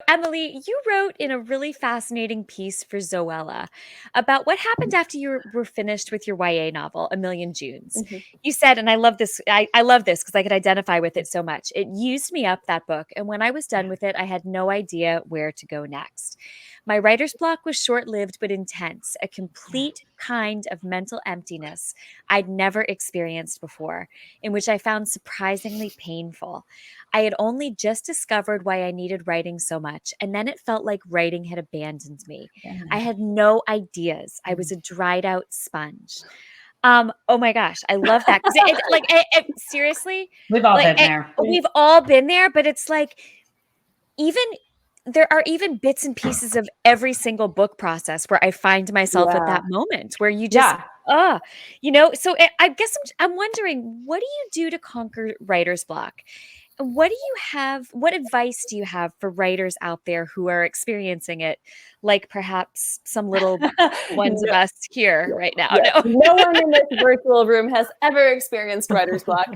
Emily, you wrote in a really fascinating piece for Zoella about what happened after you were finished with your YA novel, A Million Junes. Mhm. You said, and I love this, I love this because I could identify with it so much. It used me up, that book. And when I was done with it, I had no idea where to go next. My writer's block was short lived but intense, a complete kind of mental emptiness I'd never experienced before, in which I found surprisingly painful. I had only just discovered why I needed writing so much, and then it felt like writing had abandoned me. I had no ideas. I was a dried out sponge. Oh my gosh, I love that because seriously, We've all been there. we've all been there, but it's like even there are even bits and pieces of every single book process where I find myself at that moment where you just, so I guess I'm wondering, what do you do to conquer writer's block? And what advice do you have for writers out there who are experiencing it, like perhaps some little ones of us here right now? No. No one in this virtual room has ever experienced writer's block.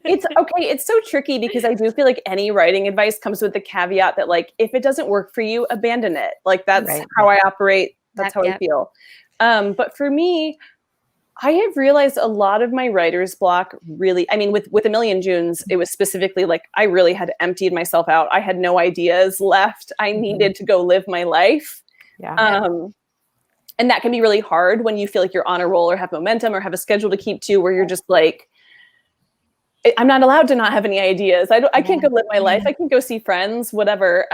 It's okay. It's so tricky because I do feel like any writing advice comes with the caveat that, like, if it doesn't work for you, abandon it. Like, that's how I operate. That's how I feel. But for me, I have realized a lot of my writer's block really, I mean, with A Million Junes, it was specifically like, I really had emptied myself out. I had no ideas left. I needed to go live my life. And that can be really hard when you feel like you're on a roll or have momentum or have a schedule to keep to, where you're just like, I'm not allowed to not have any ideas. I can't go live my life. I can go see friends, whatever.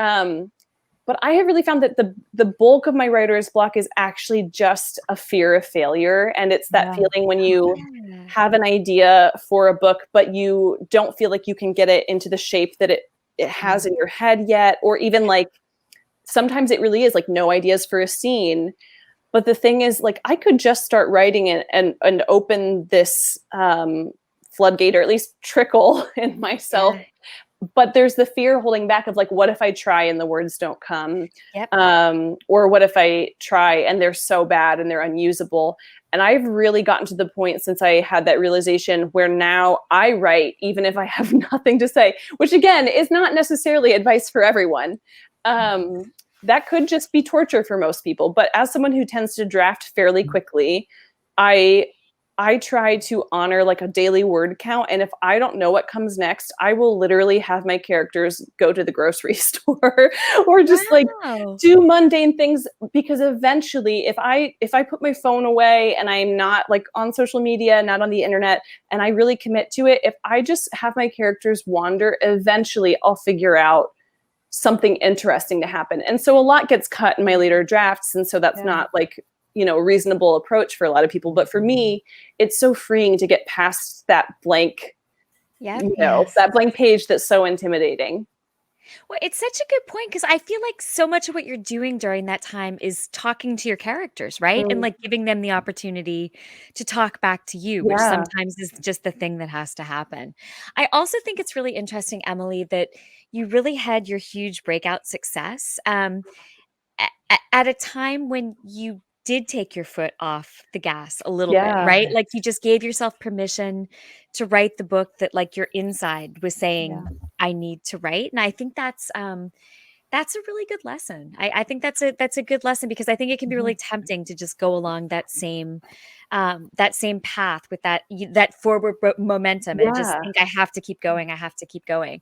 But I have really found that the bulk of my writer's block is actually just a fear of failure. And it's that feeling when you have an idea for a book, but you don't feel like you can get it into the shape that it has in your head yet. Or even like, sometimes it really is like no ideas for a scene. But the thing is, like, I could just start writing it and open this floodgate, or at least trickle in myself. But there's the fear holding back of like, what if I try and the words don't come? Or what if I try and they're so bad and they're unusable? And I've really gotten to the point since I had that realization where now I write even if I have nothing to say, which again is not necessarily advice for everyone. That could just be torture for most people. But as someone who tends to draft fairly quickly, I try to honor like a daily word count. And if I don't know what comes next, I will literally have my characters go to the grocery store or just like do mundane things, because eventually if I put my phone away and I'm not like on social media, not on the internet, and I really commit to it, if I just have my characters wander, eventually I'll figure out something interesting to happen. And so a lot gets cut in my later drafts. And so that's not like, a reasonable approach for a lot of people. But for me, it's so freeing to get past that blank, that blank page that's so intimidating. Well, it's such a good point, because I feel like so much of what you're doing during that time is talking to your characters, right? And like giving them the opportunity to talk back to you, which sometimes is just the thing that has to happen. I also think it's really interesting, Emily, that you really had your huge breakout success at a time when you did take your foot off the gas a little bit, right? Like you just gave yourself permission to write the book that like your inside was saying, I need to write. And I think that's a really good lesson. I think that's a good lesson, because I think it can be really tempting to just go along that same path with that forward momentum and just think I have to keep going.